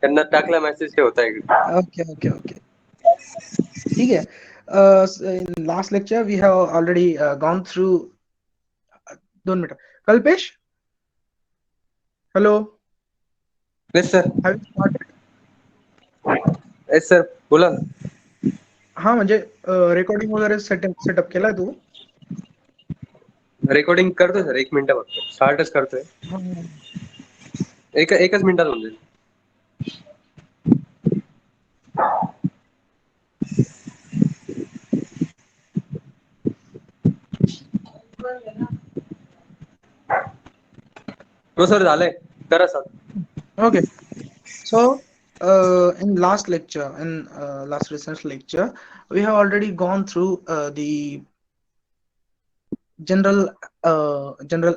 त्यांना टाकला मेसेज हे होता इकडे. Okay. ठीक है. In last lecture we have already gone through. 2 minutes. Kalpesh, hello. Yes sir. Have you started? Yes sir, बोला ना. हा म्हणजे रेकॉर्डिंग वगैरे सेटअप केलाय तू? रेकॉर्डिंग करतोय सर, 1 मिनिट फक्त स्टार्टच करतोय. एकच मिनिटात होऊन जाईल. हो सर, झालंय. करा sir. Okay. So in last lecture, last recent lecture, we have already gone through the general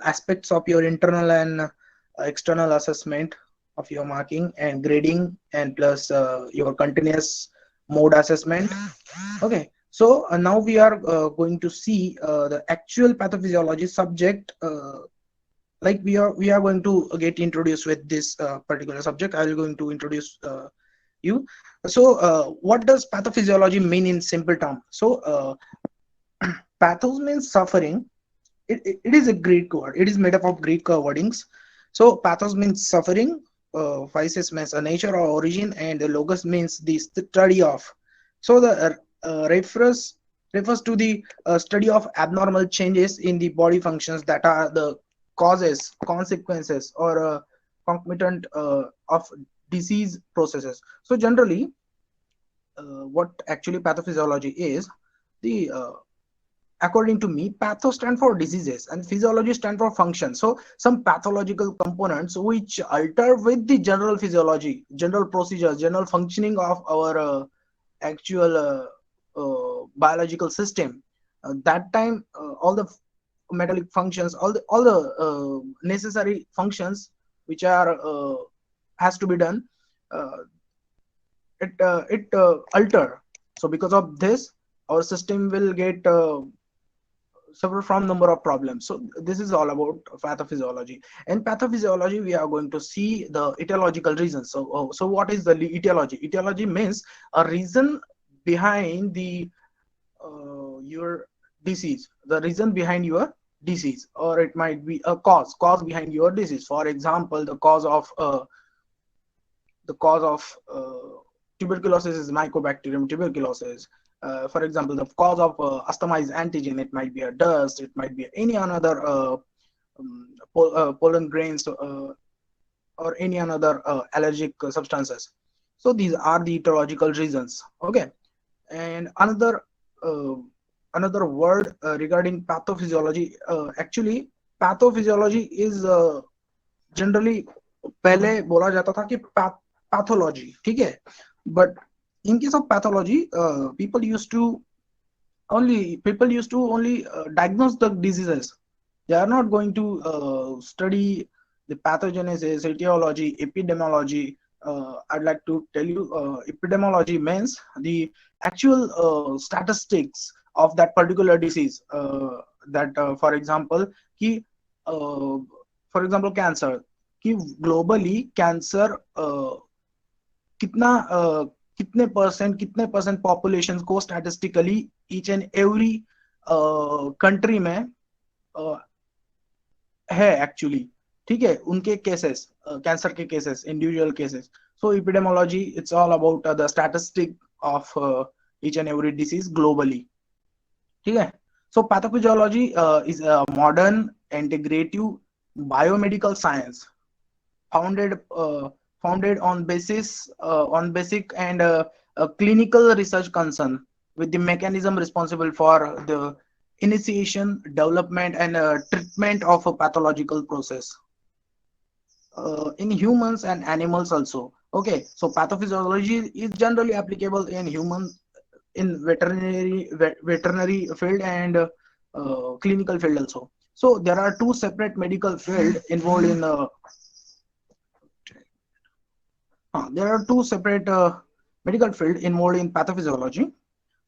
aspects of your internal and external assessment of your marking and grading, and plus your continuous mode assessment. Okay, so now we are going to see the actual pathophysiology subject. Like we are going to get introduced with this particular subject. I will going to introduce you. So what does pathophysiology mean in simple term? So pathos means suffering. It is a Greek word. It is made up of Greek wordings. So pathos means suffering, physis means a nature or origin, and the logos means the study of. So the refers to the study of abnormal changes in the body functions that are the causes, consequences, or concomitant of disease processes. So generally, what actually pathophysiology is, the according to me, patho stand for diseases and physiology stand for function. So some pathological components which alter with the general physiology, general procedures, general functioning of our actual biological system. That time, all the metabolic functions, all the necessary functions which are has to be done, uh, it alter. So because of this, our system will get suffer from number of problems. So this is all about pathophysiology. In pathophysiology, we are going to see the etiological reasons. So what is the etiology? Etiology means a reason behind the your disease, the reason behind your disease, or it might be a cause behind your disease. For example, the cause of tuberculosis is Mycobacterium tuberculosis. For example, the cause of asthma is antigen. It might be a dust. It might be any another pollen grains, or any another allergic substances. So these are the etiological reasons. Okay, and uh, another word regarding pathophysiology. Actually, pathophysiology is generally पहले बोला जाता था कि pathology, ठीक है, but in case of pathology people used to only diagnose the diseases. They are not going to study the pathogenesis, etiology, epidemiology. I'd like to tell you, epidemiology means the actual statistics of that particular disease. That for example, कि for example cancer, कि globally cancer कितना कितने percent population को statistically each and every country में है actually, ठीक है, उनके केसेस, कैंसर के cases, individual cases. So epidemiology, it's all about the statistic of each and every disease globally, ठीक है. So pathophysiology is a modern integrative biomedical science founded founded on basic and clinical research concern with the mechanism responsible for the initiation, development, and treatment of a pathological process in humans and animals also. Okay, so pathophysiology is generally applicable in humans, in veterinary field, and clinical field also. So there are two separate medical field involved in there are two separate medical field involved in pathophysiology.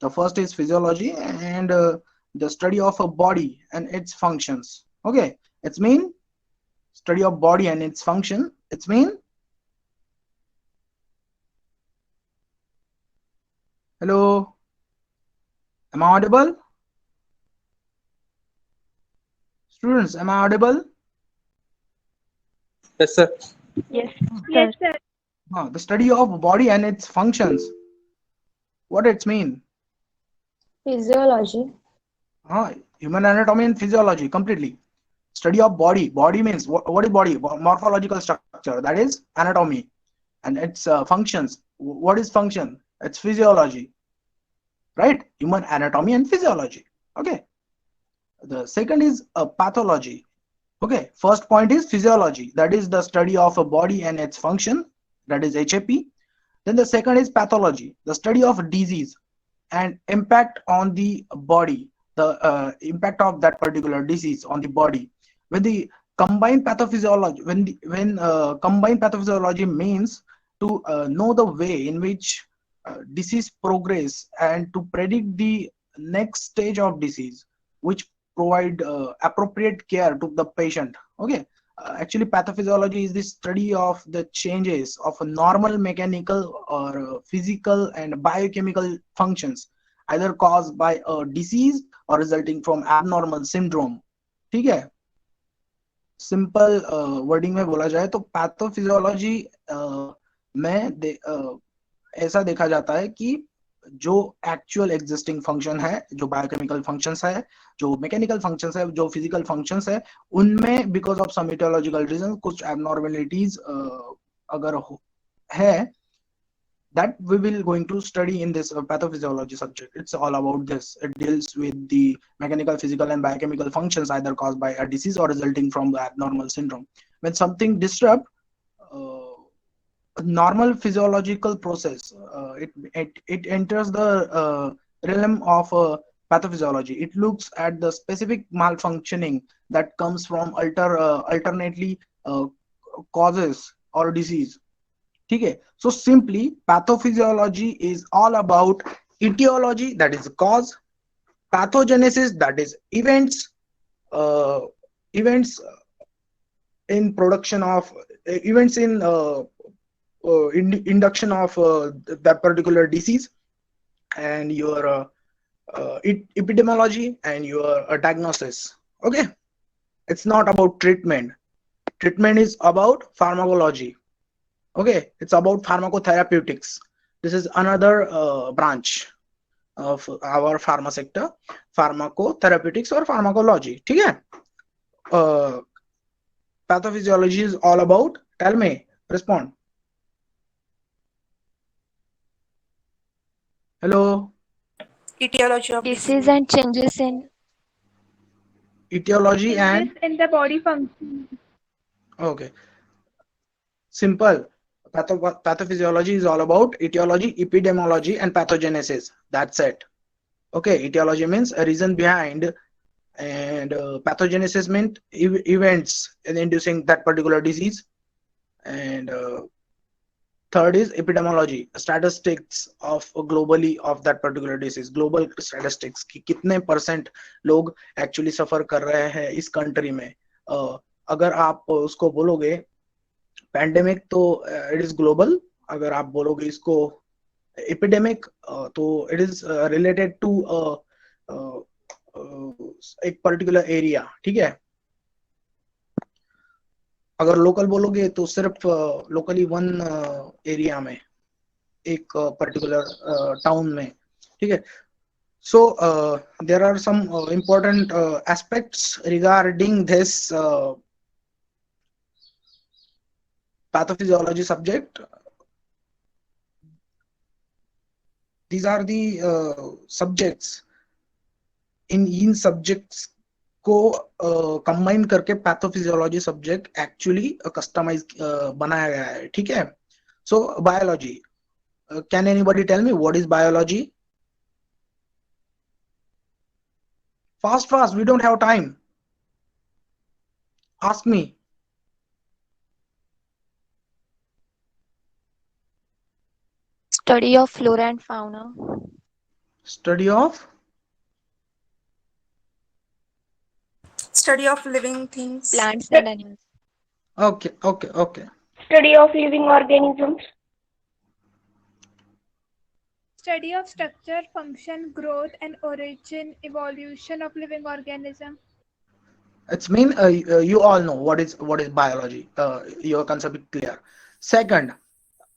The first is physiology, and the study of a body and its functions. Okay, it's mean study of body and its function. It's mean Hello, am I audible? Students, am I audible? Yes, sir. Yes, Yes, sir. sir. The study of body and its functions. What it's mean? Physiology. Human anatomy and physiology completely. Study of body. Body means what is body? Morphological structure. That is anatomy, and its functions. What is function? It's physiology, right? Human anatomy and physiology. Okay. The second is pathology. Okay. First point is physiology. That is the study of a body and its function. That is HAP. Then the second is pathology, the study of disease and impact on the body, the impact of that particular disease on the body. When the combined pathophysiology, when combined pathophysiology means to know the way in which disease progress and to predict the next stage of disease, which provide appropriate care to the patient. Okay. Actually, pathophysiology is the study of the changes of a normal mechanical or physical and biochemical functions, either caused by a disease or resulting from abnormal syndrome. ठीक है. Simple wording में बोला जाए तो pathophysiology में ऐसा देखा जाता है कि जो एक्चुअल एग्जिस्टिंग फंक्शन है, जो बायोकेमिकल फंक्शंस है, जो मैकेनिकल फंक्शंस है, जो फिजिकल फंक्शंस है, उनमें because of some aetiological reason कुछ एबनॉर्मेलिटीज अगर है, that we will going to study in this pathophysiology subject. It's all about this. It deals with the mechanical, physical and biochemical functions either caused by a disease or resulting from the abnormal syndrome. When something disrupt normal physiological process, it enters the realm of pathophysiology. It looks at the specific malfunctioning that comes from alternately causes or disease. ठीक है. So simply pathophysiology is all about etiology, that is cause, pathogenesis, that is events in production of events in induction of that particular disease, and your epidemiology and your diagnosis. Okay. It's not about treatment. Treatment is about pharmacology. Okay. It's about pharmacotherapeutics. This is another branch of our pharma sector, pharmacotherapeutics or pharmacology. ठीक है. Pathophysiology is all about, tell me, respond. Hello. Etiology of Disease and changes in Etiology and Changes in the body function. okay. Simple. Pathophysiology is all about etiology, epidemiology and pathogenesis. That's it. Okay. Etiology means a reason behind, and pathogenesis means events in inducing that particular disease, and third is epidemiology, statistics of globally of that particular disease, global statistics कि कितने percent लोग actually सफर कर रहे हैं इस country में. अगर आप उसको बोलोगे पैंडेमिक तो इट इज ग्लोबल. अगर आप बोलोगे इसको एपिडेमिक तो इट इज रिलेटेड टू एक पर्टिकुलर एरिया. ठीक है. अगर लोकल बोलोगे तो सिर्फ लोकली वन एरिया में, एक पर्टिकुलर टाउन में. ठीक है. So there are some important aspects regarding this pathophysiology subject. These are the subjects. इन subjects को कंबाइन करके पैथोफिजियोलॉजी सब्जेक्ट एक्चुअली कस्टमाइज बनाया गया है. ठीक है. So biology. Can anybody tell me what is biology? Fast, we don't have time. Ask me. study of flora and fauna. Study of study of living things. Plants and animals. okay. Study of living organisms. Study of structure, function, growth, and origin, evolution of living organism. It's mean you all know what is biology. Your concept is clear. Second,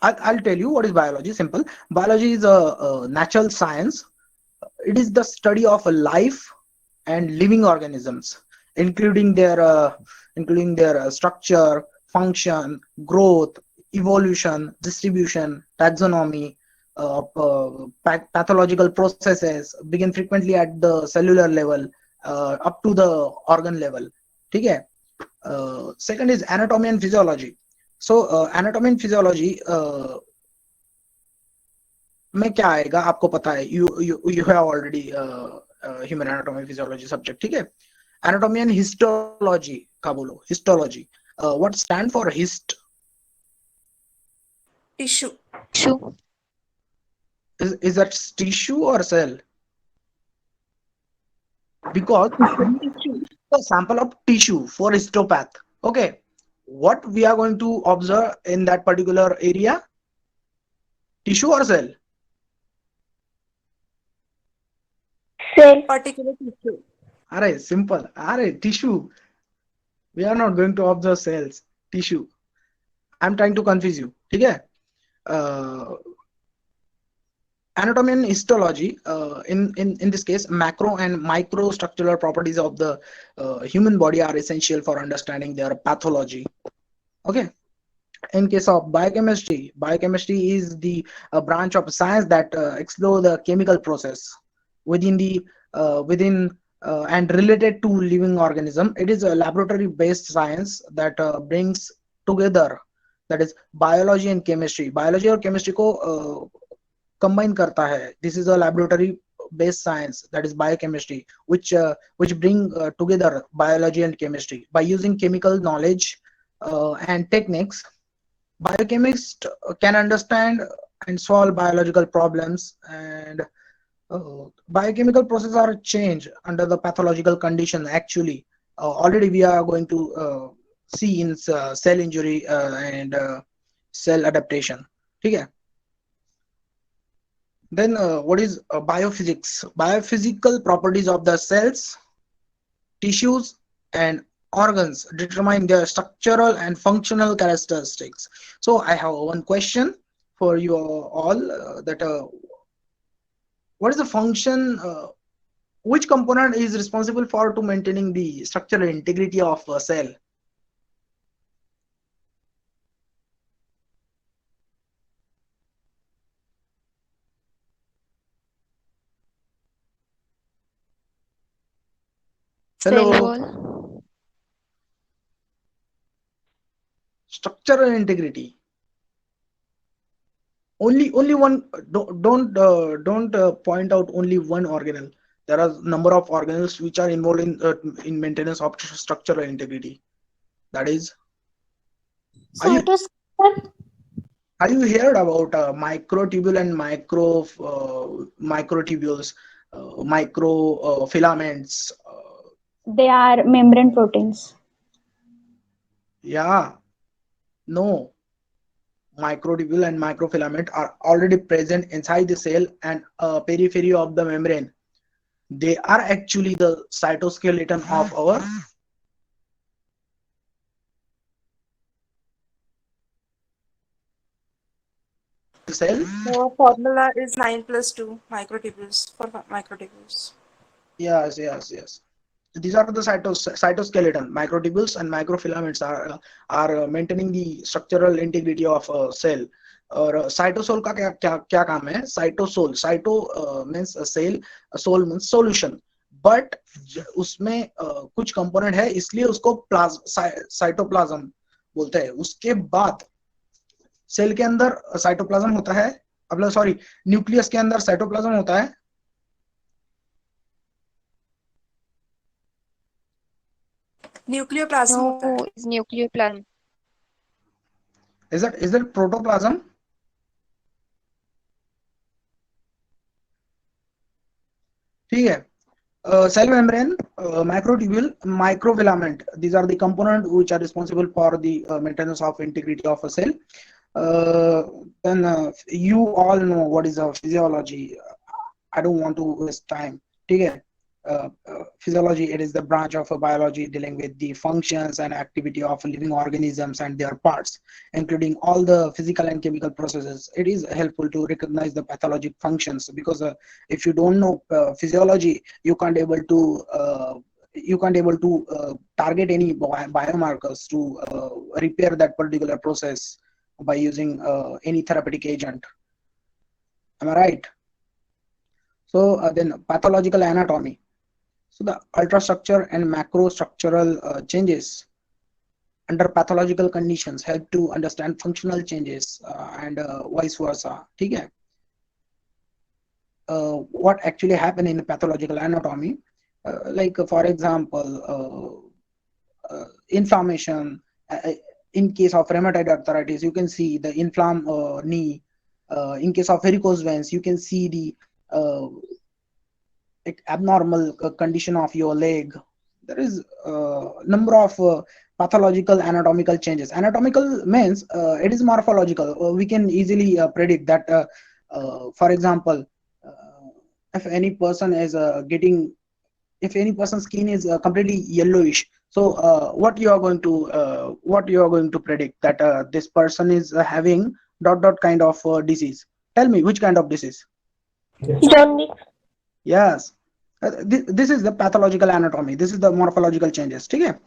I'll tell you what is biology. Simple. Biology is a natural science. It is the study of a life and living organisms, including their structure, function, growth, evolution, distribution, taxonomy, pathological processes begin frequently at the cellular level up to the organ level. ठीक है. Second is anatomy and physiology. So anatomy and physiology में क्या आएगा आपको पता है. You have already human anatomy and physiology subject. ठीक है. Anatomy and histology का बोलो. Histology. What stand for hist? Tissue. Tissue. Is that tissue or cell? Because a sample of tissue for histopath. Okay, what we are going to observe in that particular area? Tissue or cell? Cell. Particular tissue. Array, simple. Array, tissue. We are not going to observe cells. Tissue. I'm trying to confuse you. Okay. Anatomy and histology, in this case, macro and micro structural properties of the human body are essential for understanding their pathology. Okay. In case of biochemistry, biochemistry is the branch of science that explore the chemical process within and related to living organism. It is a laboratory-based science that brings together, that is biology and chemistry. Biology और chemistry को combine करता है. This is a laboratory-based science, that is biochemistry, which bring together biology and chemistry by using chemical knowledge and techniques. Biochemists can understand and solve biological problems, and biochemical processes are changed under the pathological condition. Actually, already we are going to see in cell injury and cell adaptation. Okay. Then what is biophysics? Biophysical properties of the cells, tissues, and organs determine their structural and functional characteristics. So I have one question for you all, that what is the function, which component is responsible for to maintaining the structural integrity of a cell? Cell Hello. wall. Structural integrity. Only one. Don't point out only one organelle. There are number of organelles which are involved in maintenance of structural integrity. That is. Are you heard about microtubule and microtubules, microfilaments? They are membrane proteins. Yeah. No. Microtubule and microfilament are already present inside the cell and periphery of the membrane. They are actually the cytoskeleton of our cell. The formula is 9+2 microtubules for microtubules. Yes. These are the cytoskeleton. Microtubules and microfilaments are maintaining the structural integrity of a cell. और cytosol का क्या काम है? Cytosol. Cyto means a cell, soul means solution. But उसमें कुछ component है, इसलिए उसको cytoplasm बोलते हैं. उसके बाद सेल के अंदर साइटोप्लाज्म होता है, अब सॉरी न्यूक्लियस के अंदर साइटोप्लाज्म होता है. Nucleoplasm होता है. No, it's nucleoplasm. Is that protoplasm? ठीक है. Cell membrane, microtubule, microfilament. These are the components which are responsible for the maintenance of integrity of a cell. then you all know what is physiology. I don't want to waste time. Okay. Physiology, it is the branch of biology dealing with the functions and activity of living organisms and their parts, including all the physical and chemical processes. It is helpful to recognize the pathologic functions, because if you don't know physiology, you can't able to target any biomarkers to repair that particular process by using any therapeutic agent. Am I right? So then pathological anatomy. So the ultrastructure and macrostructural changes under pathological conditions help to understand functional changes and vice versa. Okay. What actually happen in pathological anatomy? Like for example, inflammation. In case of rheumatoid arthritis, you can see the inflamed knee. In case of varicose veins, you can see the abnormal condition of your leg. There is number of pathological anatomical changes. Anatomical means it is morphological. We can easily predict that. For example, if any person is if any person's skin is completely yellowish, so what you are going to predict that this person is having dot dot kind of disease. Tell me which kind of disease. Jaundice. Yes. This is the pathological anatomy. This is the morphological changes. ठीक है.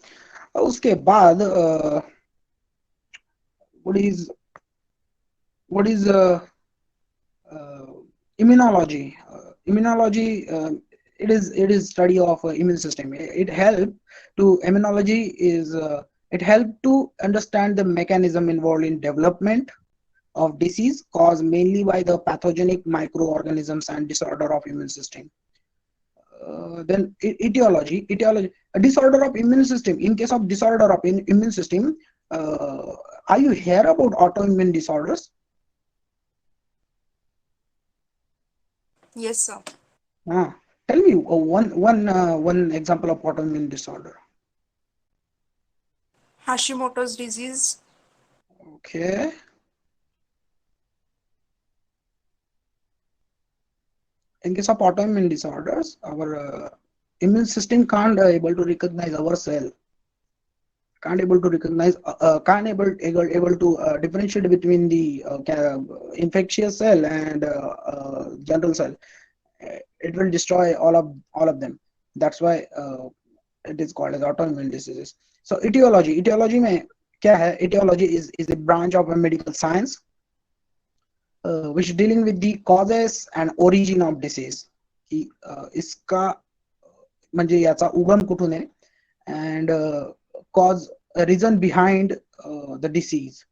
उसके बाद what is immunology? Immunology, it is study of immune system. It help to immunology is it help to understand the mechanism involved in development of disease caused mainly by the pathogenic microorganisms and disorder of immune system. Then etiology, a disorder of immune system. In case of disorder of immune system, are you hear about autoimmune disorders? Yes, sir. Tell me one example of autoimmune disorder. Hashimoto's disease. Okay. In case of autoimmune disorders, our immune system can't able to recognize our cell, can't able to recognize, can't able to differentiate between the infectious cell and general cell. It will destroy all of them. That's why it is called as autoimmune diseases. So etiology में क्या है? Etiology is a branch of a medical science which dealing with the causes and origin of disease. की इसका म्हणजे याचा उगम कुठून आहे and cause a reason behind the disease.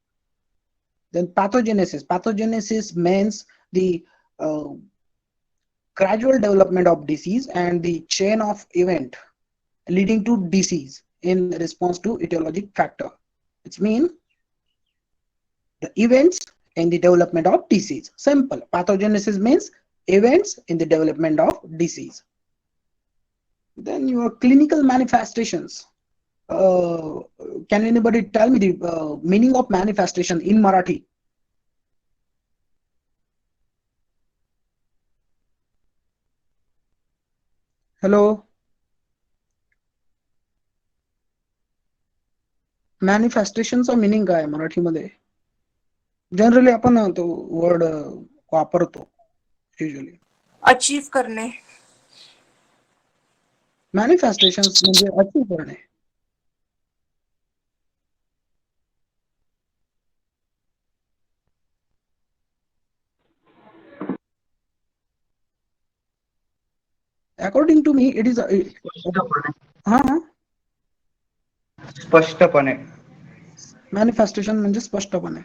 Then pathogenesis means the gradual development of disease and the chain of event leading to disease in response to etiologic factor. It means the events in the development of disease. Simple. Pathogenesis means events in the development of disease. Then your clinical manifestations. Can anybody tell me the meaning of manifestation in Marathi? Hello. Manifestationचा meaning काय आहे मराठीमध्ये? Generally आपण तो word वापरतो usually. Achieve करणे. Manifestations म्हणजे achieve करणे. According to me, it is स्पष्टपणे. manifestation म्हणजे स्पष्टपणे.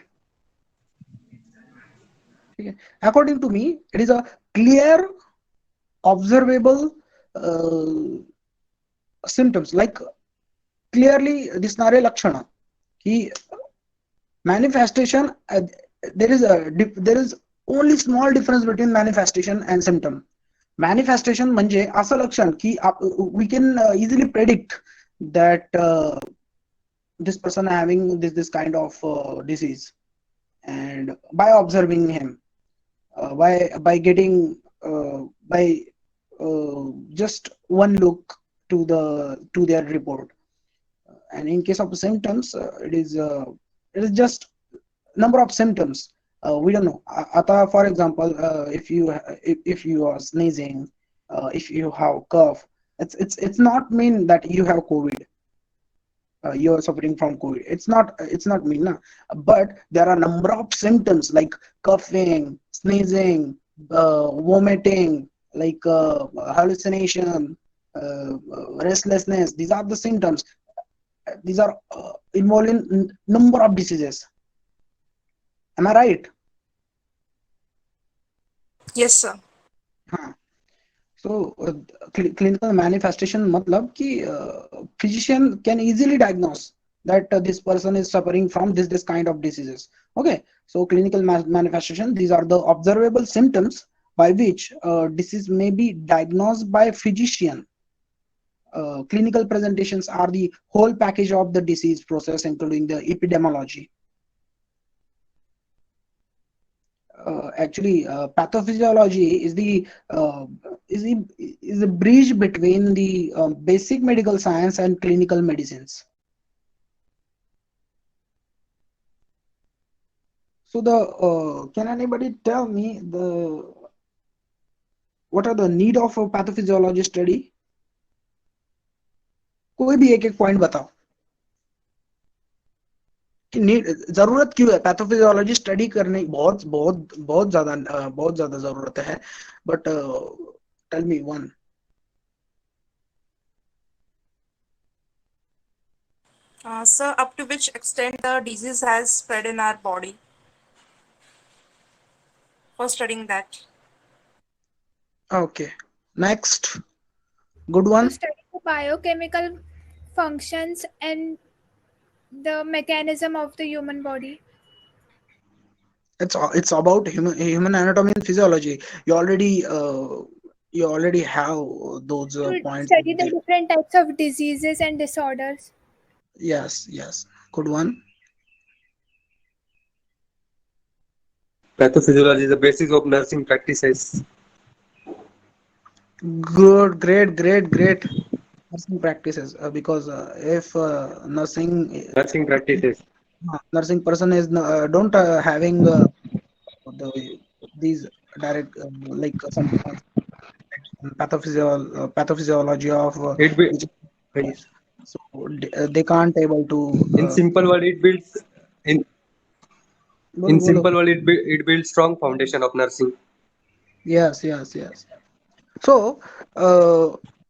According to me, it is a clear, observable symptoms, like clearly दिसणारे लक्षण. की manifestation, there is only small difference between manifestation and symptom. Manifestation म्हणजे असं लक्षण की we can easily predict that this person having this kind of disease. and by observing him, by getting by just one look to their report. And in case of symptoms, it is just number of symptoms. We don't know. For example, if you are sneezing, if you have cough, it's not mean that you have COVID. You are suffering from COVID. It's not mean, na? But there are number of symptoms like coughing, sneezing, vomiting, like hallucination, restlessness. These are the symptoms. These are involving number of diseases. Am I right? Yes, sir. हाँ. So clinical manifestation मतलब कि physician can easily diagnose that this person is suffering from this kind of diseases. Okay. So clinical manifestation, these are the observable symptoms by which disease may be diagnosed by physician. Clinical presentations are the whole package of the disease process, including the epidemiology. Actually, pathophysiology is the bridge between the basic medical science and clinical medicines. So can anybody tell me what are the need of a pathophysiology study? कोई भी एक point बताओ कि need जरूरत क्यों है pathophysiology study करने बहुत बहुत बहुत ज्यादा जरूरत है but tell me one Sir, up to which extent the disease has spread in our body? For studying that. Okay, next. Good one. To study the biochemical functions and the mechanism of the human body. It's about human anatomy and physiology. You already have those To points. study the different types of diseases and disorders. Yes, good one. Pathophysiology is the basis of nursing practices. Good, great nursing practices, because if nursing practices. nursing person is don't having these direct like some pathophysiology of It be, which is, so they can't able to in simple word, it builds in bolo. simple word it builds strong foundation of nursing. Yes. So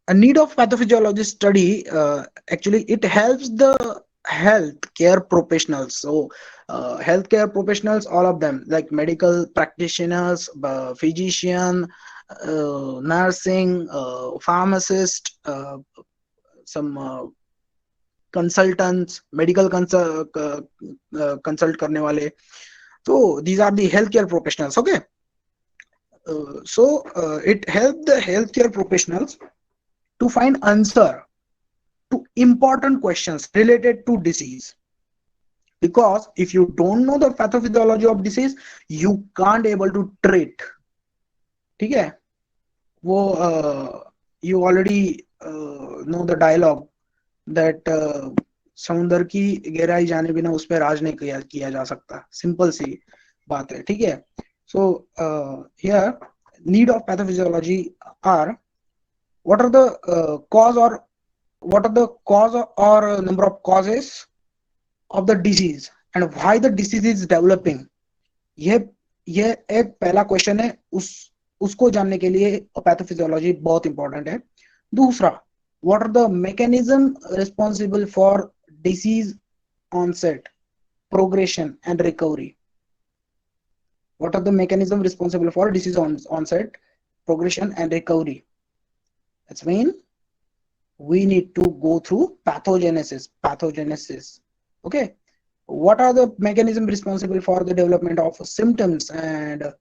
a need of pathophysiology study, actually it helps the healthcare professionals. So healthcare professionals, all of them, like medical practitioners, physician, nursing, pharmacist, some consultants, medical consult करने वाले. So these are the healthcare professionals. Okay. So it helped the healthcare professionals to find answer to important questions related to disease, because if you don't know the pathophysiology of disease, you can't able to treat. ठीक है वो you already know the dialogue that समुंदर की गहराई जाने बिना उस पर राज नहीं किया जा सकता. सिंपल सी बात है. ठीक है. So here need of pathophysiology are what are the cause or number of causes of the disease and why the disease is developing. ये एक पहला क्वेश्चन है. उसको जानने के लिए पैथोफिजियोलॉजी बहुत इंपॉर्टेंट है. दूसरा, what are the mechanism responsible for disease onset, progression and recovery. What are the mechanism responsible for disease onset, progression and recovery? That's mean we need to go through pathogenesis. Okay. What are the mechanism responsible for the development of symptoms and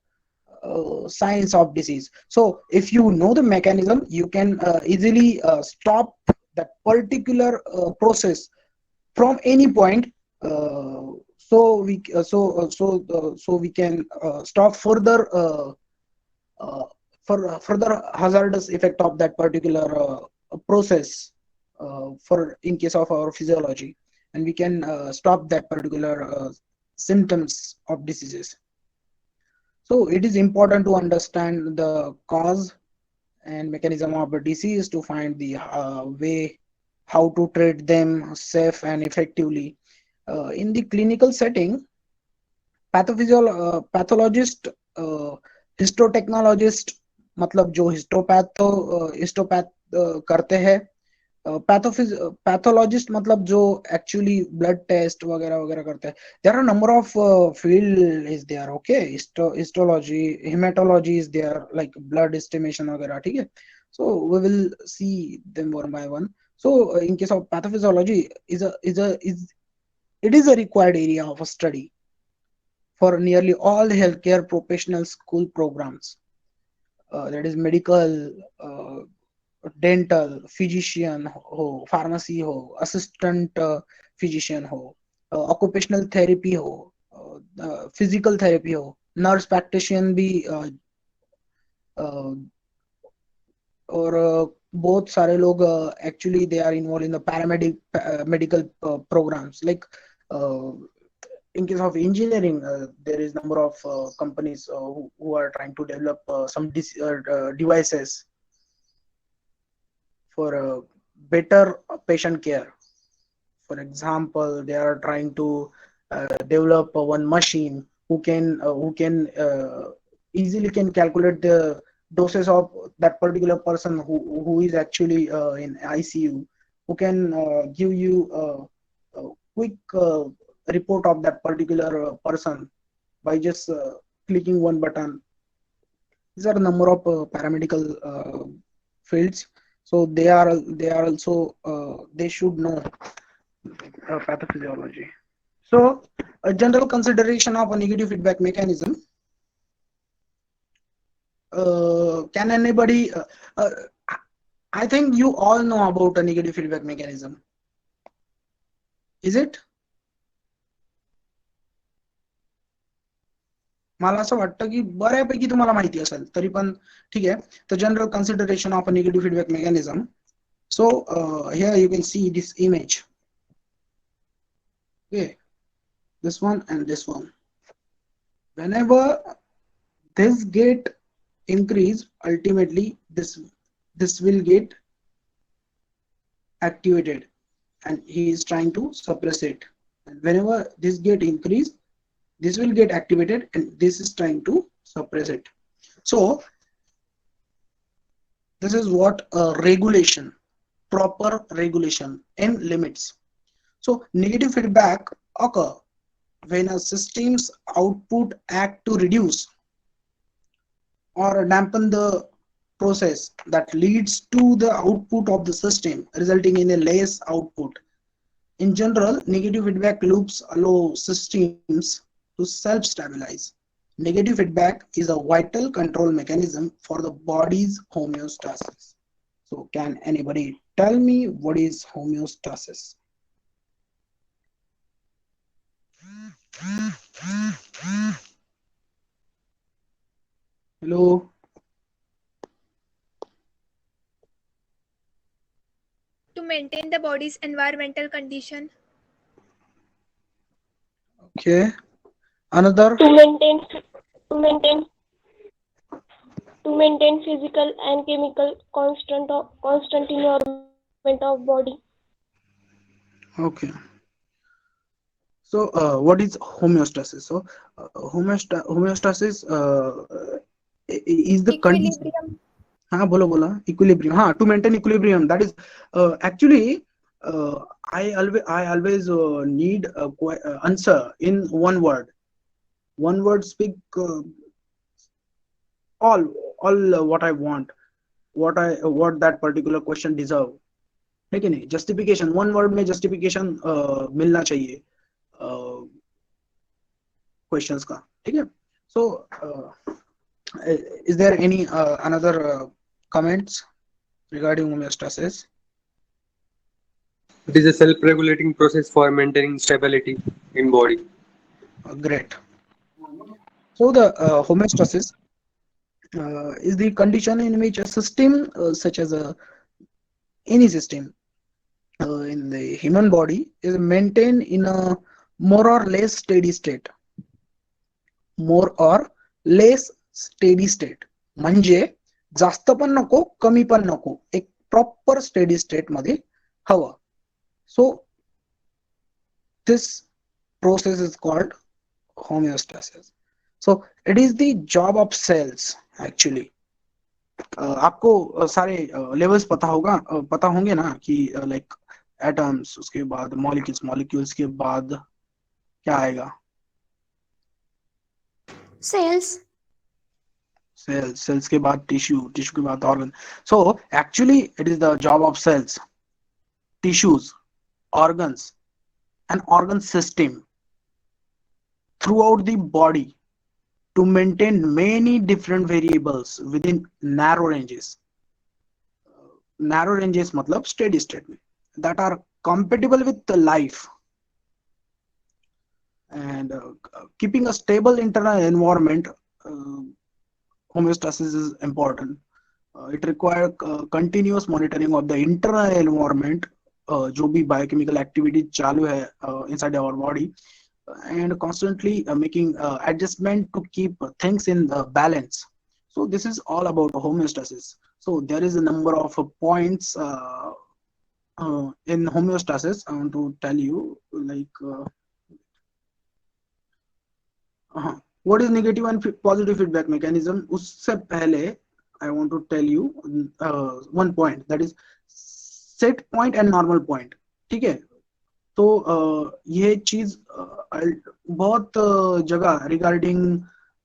signs of disease? So if you know the mechanism, you can easily stop that particular process from any point, so we can stop further further hazardous effect of that particular process for in case of our physiology, and we can stop that particular symptoms of diseases. So it is important to understand the cause and mechanism of a disease to find the way how to treat them safe and effectively. In the clinical setting, pathologist histotechnologist मतलब जो histopath करते हैं, pathologist मतलब जो actually blood test वगैरह वगैरह करते हैं. There are number of field is there. Okay, histology, haematology is there, like blood estimation वगैरह. ठीक है, so we will see them one by one. So in case of pathophysiology it is a required area of a study for nearly all the healthcare professional school programs. That is medical, dental, physician हो, pharmacy हो, assistant physician हो, occupational therapy हो, physical therapy हो, nurse practitioner भी और बहुत सारे लोग actually they are involved in the paramedic medical programs. Like in case of engineering, there is number of companies who are trying to develop some devices for better patient care. For example, they are trying to develop one machine who can easily can calculate the doses of that particular person who is actually in ICU, who can give you a quick report of that particular person by just clicking one button. These are a number of paramedical fields, so they are also they should know pathophysiology. So a general consideration of a negative feedback mechanism. Can anybody I think you all know about a negative feedback mechanism, is it? मला असं वाटतं की बऱ्यापैकी तुम्हाला माहिती असेल, तरी पण ठीक आहे. तर general consideration of a negative feedback mechanism. So here you can see this image. Okay, this one and this one. Whenever this get increase, ultimately this will get activated and he is trying to suppress it. And whenever this get increased, this will get activated and this is trying to suppress it. So this is what regulation, proper regulation in limits. So negative feedback occur when a system's output act to reduce or dampen the process that leads to the output of the system, resulting in a less output. In general, negative feedback loops allow systems to self-stabilize. Negative feedback is a vital control mechanism for the body's homeostasis. So can anybody tell me what is homeostasis? Hello? To maintain the body's environmental condition. Okay. Another? To maintain physical and chemical constant environment of body. Okay. So what is homeostasis? So homeostasis is the condition. Equilibrium. हाँ बोलो equilibrium. हाँ, to maintain equilibrium. That is actually I always need answer in one word. One word speak all what I want, what that particular question deserve. ठीक है नहीं? Justification, one word में justification मिलना चाहिए questions का. ठीक है? So is there any another comments regarding homeostasis? It is a self-regulating process for maintaining stability in body. Great. So the homeostasis is the condition in which a system such as any system in the human body is maintained in a more or less steady state. More or less steady state म्हणजे जास्त पण नको कमी पण नको, एक proper steady state मध्ये हवं. So this process is called homeostasis. So it is the job of cells actually. आपको सारे लेवल्स पता होंगे ना कि लाइक एटम्स, उसके बाद मॉलिक्यूल्स, मॉलिक्यूल्स के बाद क्या आएगा? Cells. सेल्स के बाद टिश्यू, टिश्यू के बाद organ. So actually it is the job of cells, tissues, organs, and organ system throughout the body to maintain many different variables within narrow ranges. Narrow ranges मतलब steady state में, that are compatible with the life and keeping a stable internal environment. Homeostasis is important. It requires continuous monitoring of the internal environment, जो भी biochemical activity चालू है inside our body, and constantly making adjustment to keep things in balance. So this is all about homeostasis. So there is a number of points in homeostasis. I want to tell you, like what is negative and positive feedback mechanism. उससे पहले I want to tell you one point, that is set point and normal point. ठीक है, तो ये चीज बहुत जगह regarding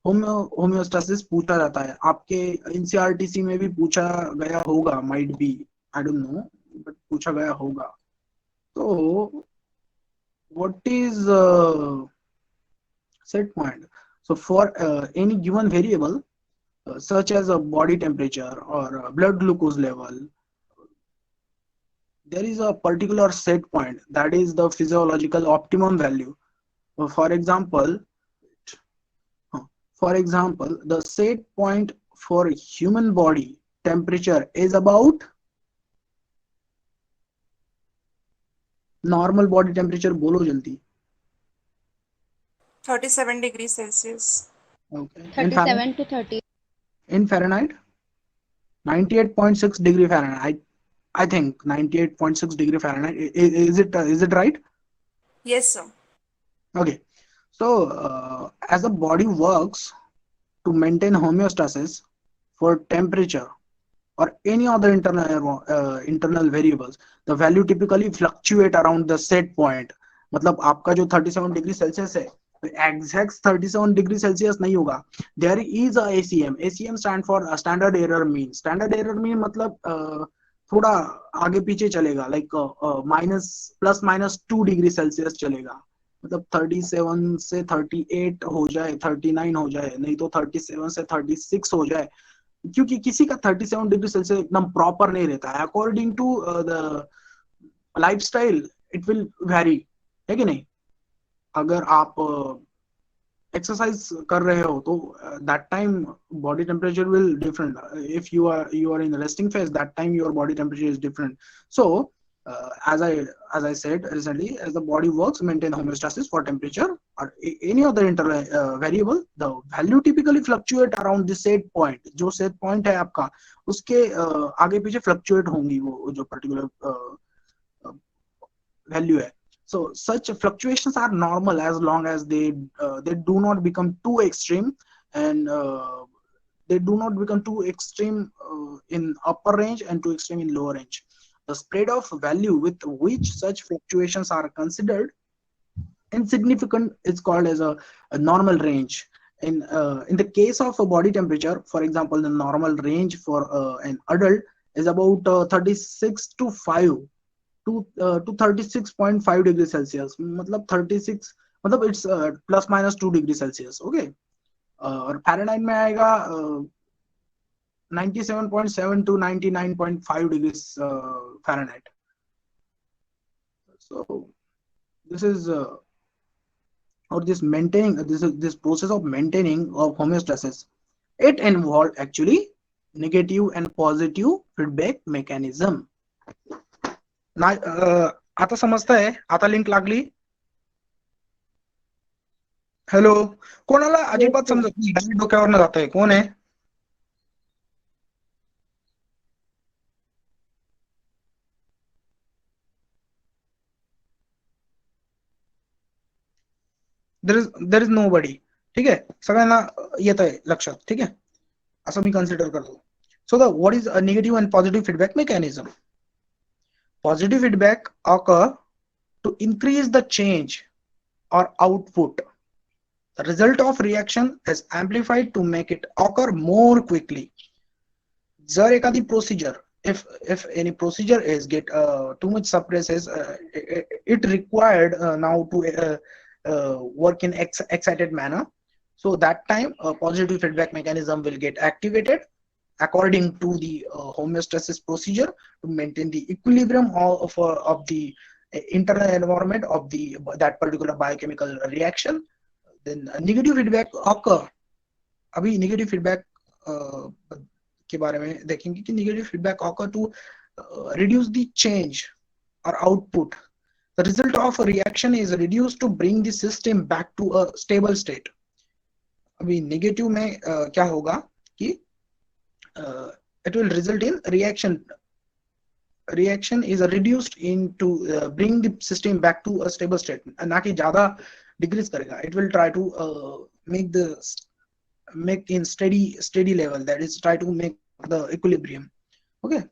homeostasis पूछा जाता है. आपके एनसीईआरटी में भी पूछा गया होगा, might be, I don't know, but पूछा गया होगा. तो what is set point? So for any given variable such as a body temperature or blood glucose level, there is a particular set point, that is the physiological optimum value. For example, the set point for human body temperature is about normal body temperature. बोलो जल्दी. 37 degrees Celsius. Okay. 37 to 30. In Fahrenheit, 98.6 degree Fahrenheit. I think 98.6 degree Fahrenheit. Is it right? Yes, sir. Okay. So as the body works to maintain homeostasis for temperature or any other internal variables, the value typically fluctuate around the set point. मतलब आपका जो 37 degree Celsius है, exact 37 degree Celsius नहीं होगा. There is a ACM stand for standard error mean. Standard error mean मतलब थोड़ा आगे पीछे चलेगा, like plus minus 2 degree Celsius चलेगा. मतलब 37 से 38 हो जाए, 39 हो जाए, नहीं तो 37 से 36 हो जाए, क्योंकि किसी का 37 डिग्री सेल्सियस एकदम प्रॉपर नहीं रहता है. According to the lifestyle it will very, है कि नहीं? अगर आप एक्सरसाइज कर रहे हो तो that time body temperature will different. If you are in resting phase, that time your body temperature is different. So as I said recently, as the body works maintain homeostasis for temperature or any other internal variable, the value typically fluctuate around the set point. जो set point है आपका, उसके आगे पीछे fluctuate होंगी वो जो particular value है. So such fluctuations are normal as long as they do not become too extreme, and they do not become too extreme in upper range and too extreme in lower range. The spread of value with which such fluctuations are considered insignificant is called as a normal range. In the case of a body temperature, for example, the normal range for an adult is about 36 to 5 to 36.5 degrees Celsius. मतलब 36 मतलब it's plus minus 2 degrees Celsius. Okay. और Fahrenheit में आएगा 97.7 to 99.5 degrees Fahrenheit. So this is or this maintaining this process of maintaining of homeostasis, it involved actually negative and positive feedback mechanism. ना आता समजताय? आता link लागली? Hello, कोणाला अजिबात समजत नाही, डायरेक्ट डोक्यावरनं जातंय, कोण आहे? there is nobody. ठीक आहे, सगळ्यांना येत आहे लक्षात. ठीक आहे, असं मी कन्सिडर करतो. So the what is a negative and positive feedback mechanism? Positive feedback occur to increase the change or output. The result of reaction is amplified to make it occur more quickly. जर एखादी procedure, if any procedure is get too much suppresses, it required now to work in excited manner. So that time a positive feedback mechanism will get activated according to the homeostasis procedure to maintain the equilibrium of the internal environment of that particular biochemical reaction. Then negative feedback occur. अभी negative feedback के बारे में देखेंगे कि negative feedback occur to reduce the change or output. The result of a reaction is reduced to bring the system back to a stable state. अभी negative में क्या होगा कि it will result in reaction is reduced into bring the system back to a stable state, ना कि ज़्यादा decrease करेगा. It will try to make in steady level, that is try to make the equilibrium. Okay,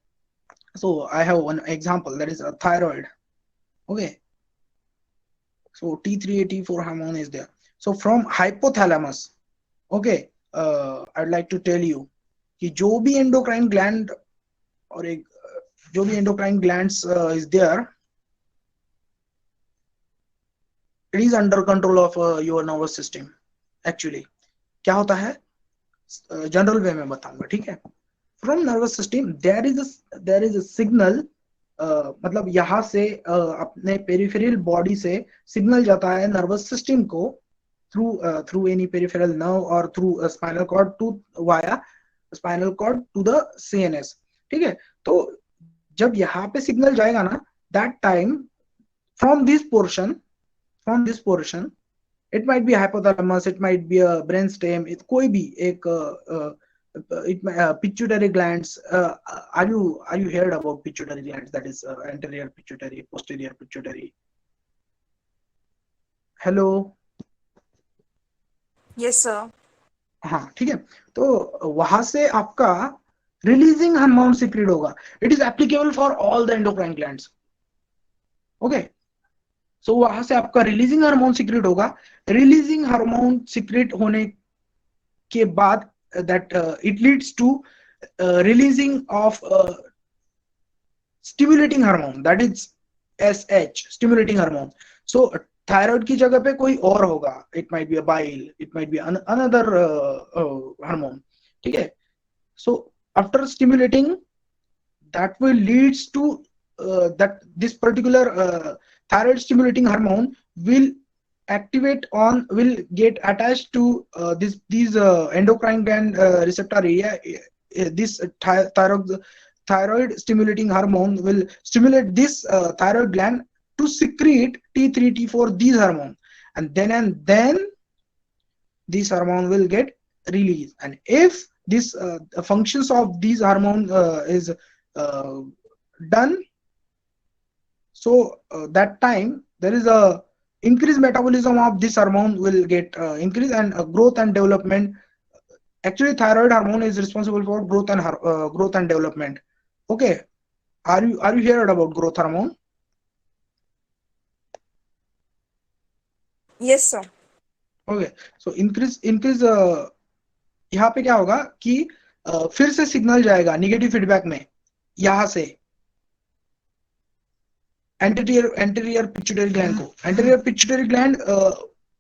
so I have one example, that is a thyroid. Okay, so T3 T4 hormone is there. So from hypothalamus, okay, I'd like to tell you कि जो भी endocrine gland और एक जो भी endocrine glands is there, it is under control of your nervous system. Actually क्या होता है, जनरल वे में बताऊंगा. ठीक है, from nervous system there is a signal, मतलब यहाँ से अपने पेरिफेरल बॉडी से सिग्नल जाता है नर्वस सिस्टम को through any peripheral nerve or through a spinal cord to via spinal cord to the CNS. ठीक है, तो जब यहाँ पे सिग्नल जाएगा ना, that time from this portion it might be hypothalamus, it might be a brainstem, it कोई भी एक pituitary glands. Are you heard about pituitary glands? That is anterior pituitary, posterior pituitary. Hello. Yes, sir. हाँ, ठीक है, तो वहां से आपका रिलीजिंग हार्मोन सिक्रेट होगा. It is applicable for all the endocrine glands. Okay, so वहां से आपका रिलीजिंग हार्मोन सिक्रेट होगा. रिलीजिंग हार्मोन सिक्रेट होने के बाद that it leads to releasing of stimulating hormone, that is SH, stimulating hormone. So thyroid की जगह पे कोई और होगा. It might be a bile, it might be another hormone. ठीक है, so after stimulating, that will leads to that this particular thyroid stimulating hormone will get attached to these endocrine gland receptor area. This thyroid stimulating hormone will stimulate this thyroid gland to secrete T3 T4 these hormone, and then this hormone will get released. And if this functions of these hormone is done, so that time there is a increased metabolism of this hormone will get increase, and growth and development. Actually thyroid hormone is responsible for growth and development. Okay, are you heard about growth hormone? Yes, sir. Okay, so increase यहाँ पे क्या होगा कि फिर से signal जाएगा negative feedback में. यहाँ से एंटीरियर पिट्यूटरी ग्लैंड को, एंटीरियर पिट्यूटरी ग्लैंड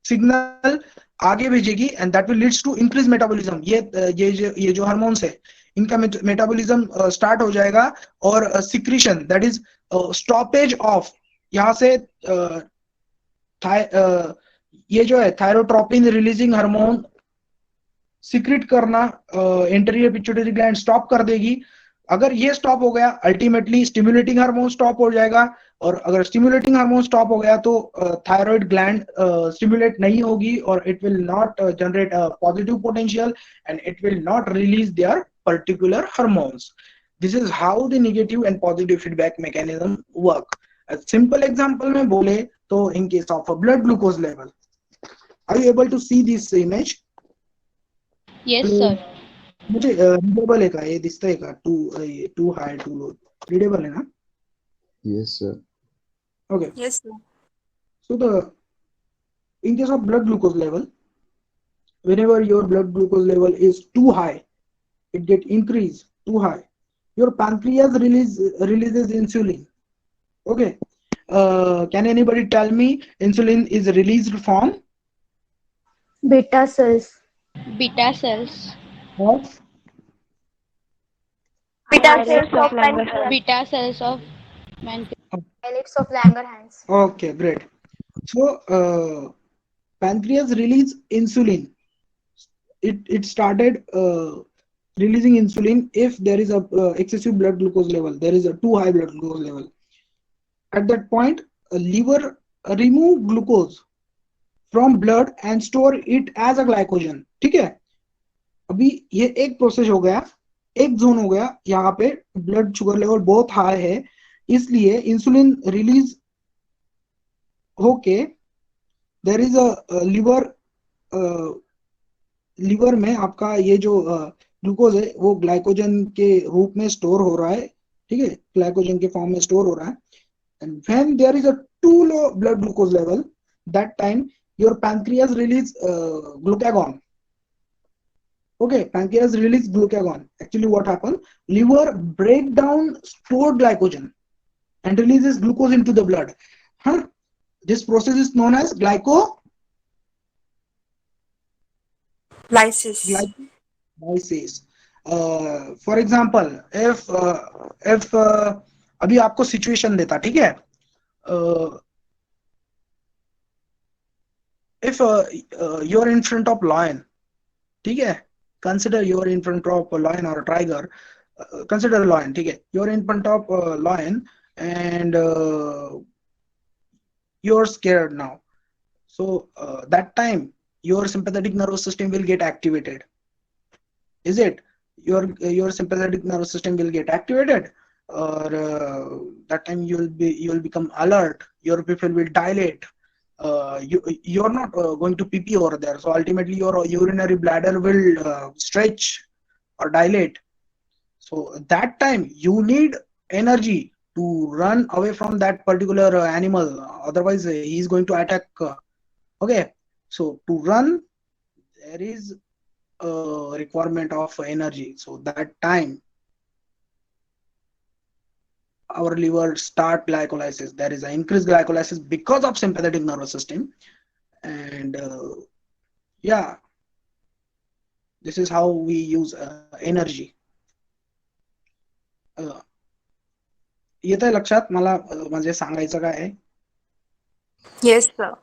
सिग्नल आगे भेजेगी, and that will leads to increase metabolism. ये जो हार्मोन्स है इनका मेटाबॉलिज्म स्टार्ट हो जाएगा, और secretion, that is stoppage of, यहाँ से ये जो है थायरोट्रोपिन रिलीजिंग हार्मोन सीक्रेट करना एंटीरियर पिट्यूटरी ग्लैंड स्टॉप कर देगी। अगर ये स्टॉप हो गया अल्टीमेटली स्टिमुलेटिंग हार्मोन स्टॉप हो जाएगा, और अगर स्टिमुलेटिंग हार्मोन स्टॉप हो गया तो थायराइड ग्लैंड स्टिमुलेट नहीं होगी और it will not generate a positive potential and it will not release there particular hormones. This is how the negative and positive feedback mechanism work. Simple example में बोले तो in case of blood glucose level, are you able to see this image? Yes, sir. मुझे readable है का ये दिसता है का? Too high too low readable है ना? Yes, sir. Okay, Yes, sir. so the in case of blood glucose level, whenever your blood glucose level is too high, it get increased too high, your pancreas releases insulin. Okay, can anybody tell me insulin is released from Beta cells. Beta cells. of Beta cells of pancreas. Beta cells of islets of Langerhans. Okay, great. So pancreas release insulin. It started releasing insulin if there is a excessive blood glucose level, there is a too high blood glucose level. At that point liver remove glucose from blood and store it as a glycogen. ठीक है, अभी ये एक process हो गया, एक zone हो गया, यहाँ पे ब्लड शुगर लेवल बहुत हाई है इसलिए इंसुलिन रिलीज होके देयर इज अ लिवर में आपका ये जो ग्लूकोज है वो ग्लाइकोजन के रूप में स्टोर हो रहा है। ठीक है, ग्लाइकोजन के फॉर्म में स्टोर हो रहा है। And when there is a too low blood glucose level, that time your pancreas release glucagon. Okay, pancreas release glucagon. Actually what happens, liver break down stored glycogen and releases glucose into the blood. This process is known as Lysis. glycolysis. For example, if अभी आपको situation देता, ठीक है, if you're in front of lion, ठीक है, consider you're in front of a lion or a tiger, consider a lion, ठीक है, you're in front of a lion and you're scared now, so that time your sympathetic nervous system will get activated, is it? Your sympathetic nervous system will get activated, or that time you'll become alert, your pupil will dilate. You're not going to pee over there, so ultimately your urinary bladder will stretch or dilate. So that time you need energy to run away from that particular animal, otherwise he's going to attack. Okay, so to run there is a requirement of energy, so that time our liver start glycolysis. There is an increased glycolysis because of sympathetic nervous system, and yeah, this is how we use energy. येतंय लक्षात मला म्हणजे सांगायचं काय आहे? Yes, sir.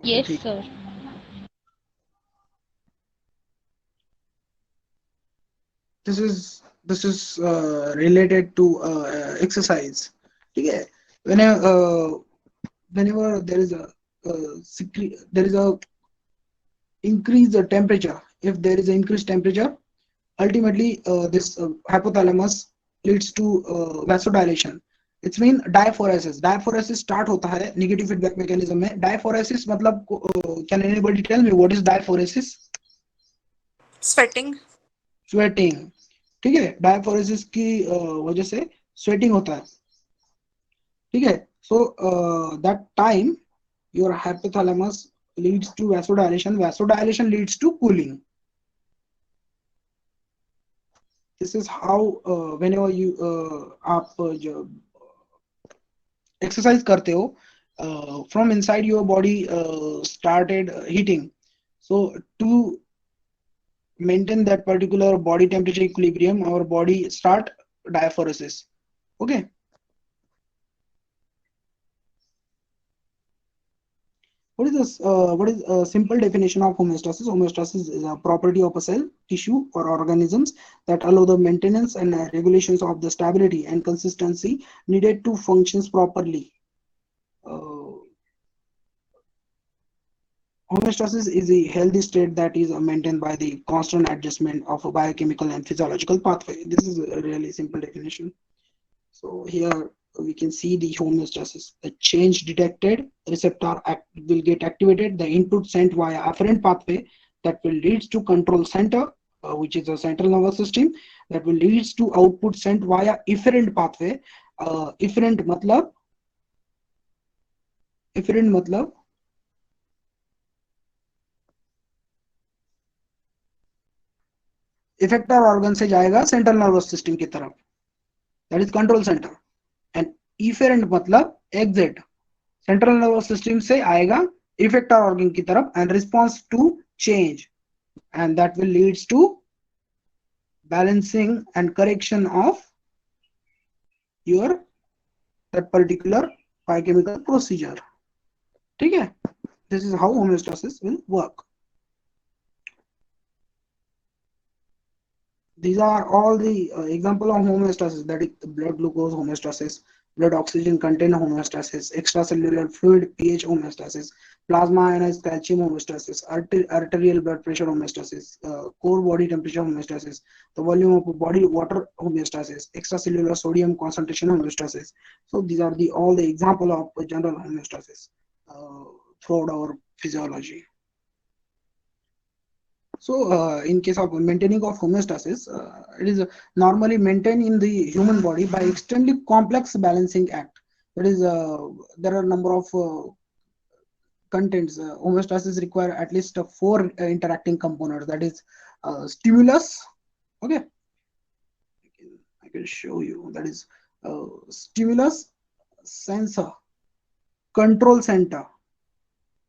Yes, ठीक. sir. This is related to exercise. ठीक है, whenever there is a increase the temperature, if there is an increased temperature, ultimately this hypothalamus leads to vasodilation. It's mean diaphoresis. Diaphoresis start होता है negative feedback mechanism में. Diaphoresis मतलब can anybody tell me what is diaphoresis? Sweating. Sweating, ठीक है, diaphoresis की वजह से sweating होता है, ठीक है। So that time your hypothalamus leads to vasodilation, vasodilation leads to cooling. This is how whenever you आप जो एक्सरसाइज करते हो, from inside your body started heating, so to maintain that particular body temperature equilibrium, our body start diaphoresis. Okay, What is this? What is a simple definition of homeostasis? Homeostasis is a property of a cell, tissue, or organisms that allow the maintenance and regulations of the stability and consistency needed to functions properly. Homeostasis is a healthy state that is maintained by the constant adjustment of a biochemical and physiological pathway. This is a really simple definition. So here we can see the homeostasis. The change detected, receptor will get activated, the input sent via afferent pathway that will leads to control center, which is the central nervous system, that will leads to output sent via efferent pathway. Efferent matlab effector organ से जाएगा central nervous system की तरफ, that is control centre, and efferent मतलब exit central nervous system से आएगा effector organ की तरफ and response to change, and that will leads to balancing and correction of your that particular biochemical procedure. ठीक है, this is how homeostasis will work. These are all the example of homeostasis, that is blood glucose homeostasis, blood oxygen content homeostasis, extracellular fluid pH homeostasis, plasma ionized calcium homeostasis, arterial blood pressure homeostasis, core body temperature homeostasis, the volume of body water homeostasis, extracellular sodium concentration homeostasis. So these are all the example of general homeostasis throughout our physiology. So in case of maintaining of homeostasis, it is normally maintained in the human body by extremely complex balancing act. That is, there are a number of contents. Homeostasis require at least 4 interacting components. That is stimulus. Okay, I can show you. That is stimulus, sensor, control center.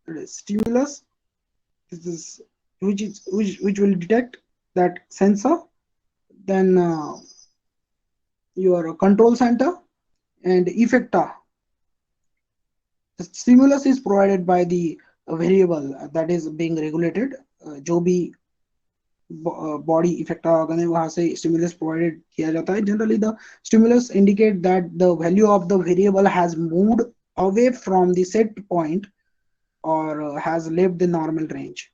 That is stimulus. This is which will detect that sensor, then your control center and effector. The stimulus is provided by the variable that is being regulated. जो भी body effector organ है वहाँ से stimulus provided किया जाता है. Generally the stimulus indicate that the value of the variable has moved away from the set point or has left the normal range.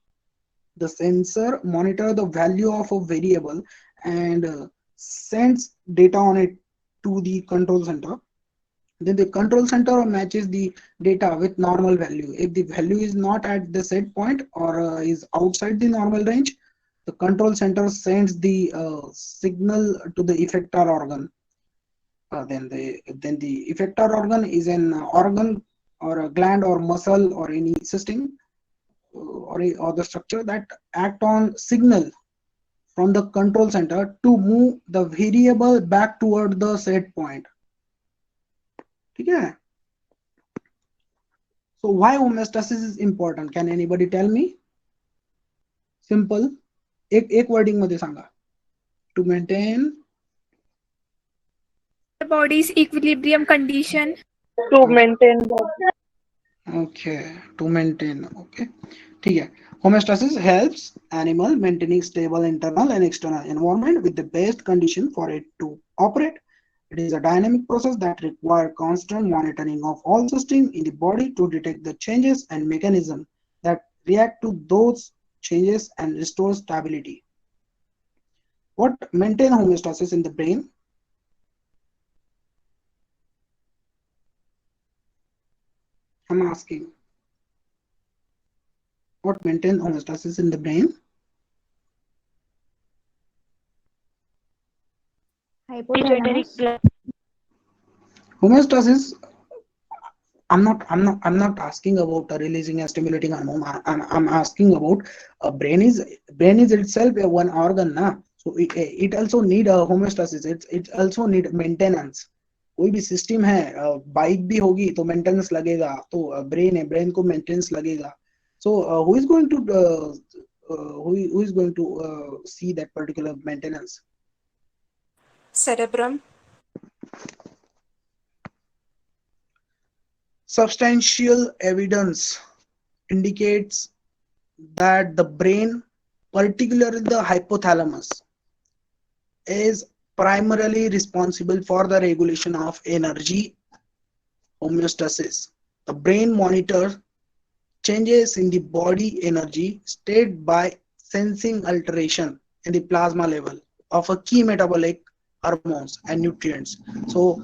The sensor monitor the value of a variable and sends data on it to the control center. Then the control center matches the data with normal value. If the value is not at the set point or is outside the normal range, the control center sends the signal to the effector organ. Then the effector organ is an organ or a gland or muscle or any system or the structure that act on signal from the control center to move the variable back toward the set point. ठीक है? So why homeostasis is important? Can anybody tell me? Simple. एक wording मध्ये सांगा. To maintain The body's equilibrium condition. To maintain the Okay, to maintain. Okay, ठीक है. Homeostasis helps animal maintaining stable internal and external environment with the best condition for it to operate. It is a dynamic process that requires constant monitoring of all systems in the body to detect the changes and mechanisms that react to those changes and restore stability. What maintain homeostasis in the brain? I'm asking. What maintain homeostasis in the brain? Hypothalamus. Homeostasis. I'm not asking about releasing and stimulating hormone. I'm asking about brain is itself one organ, na? So it also need a homeostasis. It also need maintenance. कोई भी system है, bike भी होगी तो maintenance लगेगा, तो brain है, brain को मेंटेनेंस लगेगा. So who is going to see that particular maintenance? cerebrum. Substantial evidence indicates that the brain, particularly the hypothalamus, is primarily responsible for the regulation of energy homeostasis. The brain monitors changes in the body energy state by sensing alteration in the plasma level of a key metabolic hormones and nutrients. So,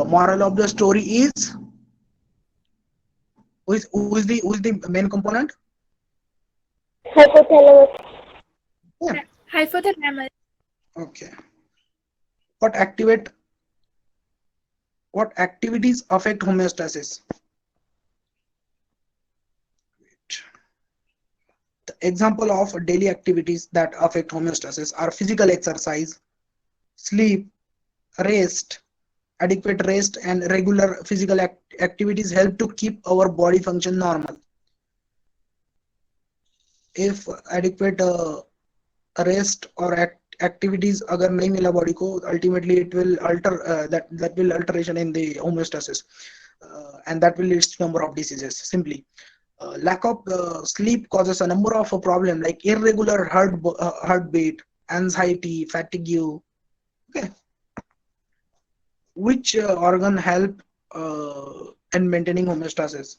moral of the story is who is the main component? Hypothalamus. Hypothalamus. Okay. What activities affect homeostasis? The example of daily activities that affect homeostasis are physical exercise, sleep, rest. Adequate rest and regular physical activities help to keep our body function normal. If adequate rest or activities अगर नहीं मिला body को, ultimately it will alter that will alteration in the homeostasis, and that will lead to number of diseases. Simply, lack of sleep causes a number of problems like irregular heartbeat, anxiety, fatigue. Okay. Which organ help in maintaining homeostasis?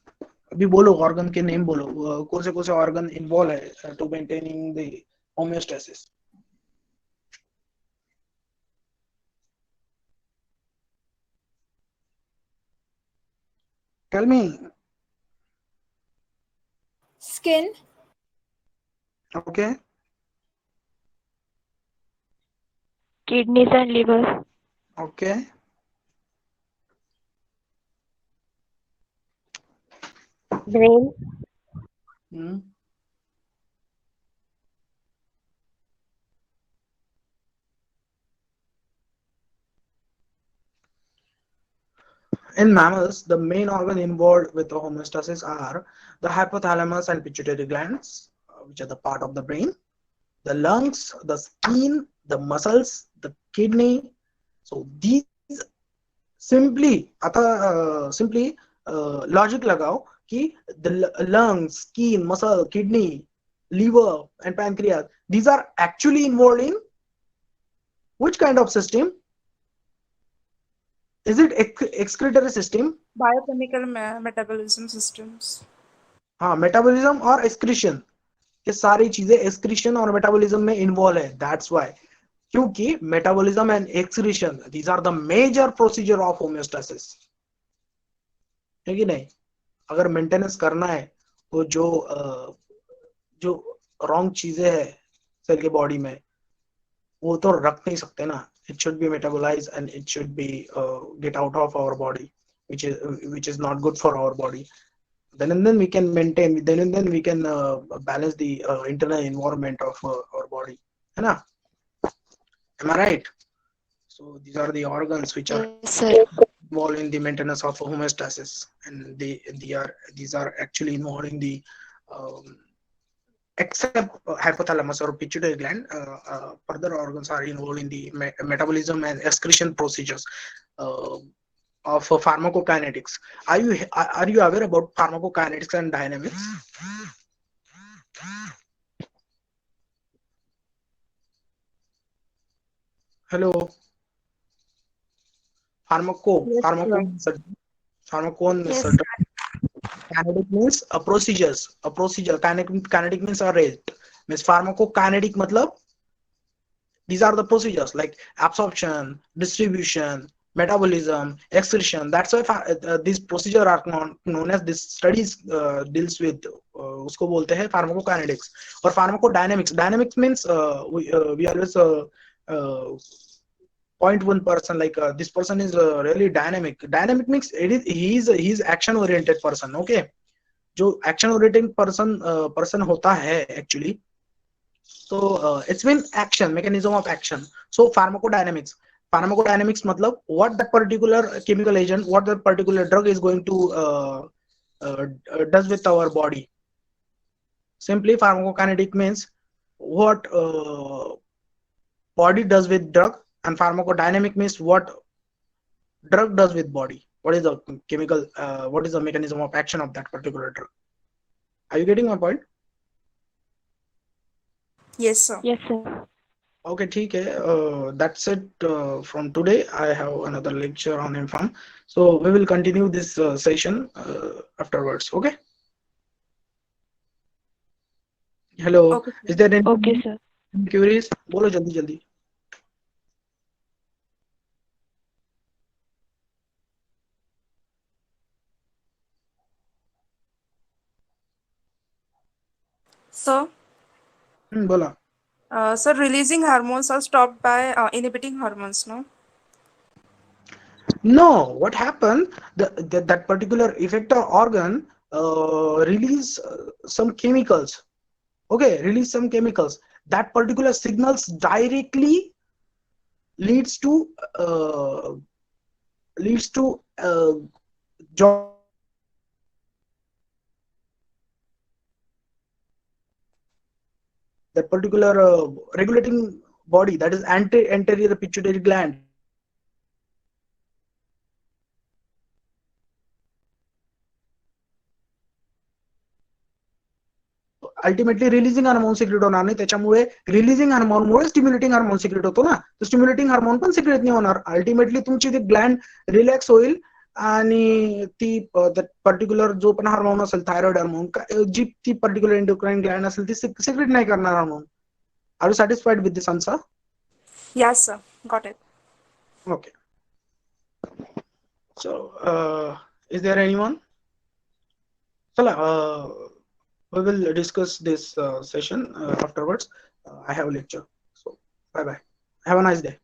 अभी बोलो organ के name बोलो, कौन से organ involve है to maintaining the homeostasis? Tell me. Skin. Okay. Kidneys and liver. Okay. Brain. Hmm. In mammals, the main organ involved with the homeostasis are the hypothalamus and pituitary glands, which are the part of the brain, the lungs, the skin, the muscles, the kidney. So these simply logic लगाओ कि the lungs, skin, muscle, kidney, liver, and pancreas, these are actually involved in which kind of system? Is it excretory system? Biochemical metabolism systems. हाँ, metabolism और excretion, ये सारी चीजें excretion और metabolism में involve है. That's why, क्योंकि metabolism and excretion, these are the major procedure of homeostasis. है कि नहीं? अगर मेंटेनेंस करना है तो जो रॉन्ग चीजें है सेल के बॉडी में वो तो रख नहीं सकते ना. It should be metabolized and it should be get out of our body, which is not good for our body. Then and then we can maintain. Then and then we can balance the internal environment of our body. है ना? Am I right? So these are the organs which are Yes, sir. involved in the maintenance of homeostasis, and these are actually involved in the except hypothalamus or pituitary gland, further organs are involved in the metabolism and excretion procedures of pharmacokinetics. Are you aware about pharmacokinetics and dynamics? Hello. Kinetic means a procedure. Kinetic means a rate. Means pharmacokinetic matlab these are the procedures like absorption, distribution, metabolism, excretion. That's why these procedures are known as, this studies deals with उसको बोलते हैं pharmacokinetics or pharmacodynamics. Dynamics means we always point one person like this person is really dynamic. Dynamic means he's action oriented person. Okay, जो action oriented person होता है actually. So it's been action, mechanism of action. So pharmacodynamics मतलब what that particular chemical agent, what that particular drug is going to does with our body. Simply pharmacokinetic means what body does with drug, and pharmacodynamic means what drug does with body. What is the chemical, what is the mechanism of action of that particular drug. Are you getting my point? Yes, sir. Yes, sir. Okay, ठीक है. That's it from today. I have another lecture on inform, so we will continue this session afterwards. Okay. Hello. Okay, sir. Is there any Okay, sir. queries? बोलो जल्दी जल्दी. So, बोला. so releasing hormones are stopped by inhibiting hormones, no? No, what happened? That particular effector organ release some chemicals. Okay, release some chemicals. That particular signals directly leads to joint. That particular regulating body, that is anterior pituitary gland, ultimately releasing hormone secrete होणार नाही. त्याच्यामुळे releasing हार्मोनमुळे stimulating hormone secrete होतो ना. तर stimulating hormone पण secrete नाही होणार. अल्टिमेटली तुमची ती ग्लँड रिलॅक्स होईल आणि ती पर्टिक्युलर जो पण हार्मोन असेल, थायरॉइड हार्मोन, जी ती पर्टिक्युलर एंडोक्राइन ग्लँड असेल ती सिक्रेट नाही करणार hormone. Are you satisfied with this answer? Yes, sir. Got it. Okay. So, is there anyone? Chala, we will discuss this session afterwards. I have a lecture. So, bye bye. Have a nice day.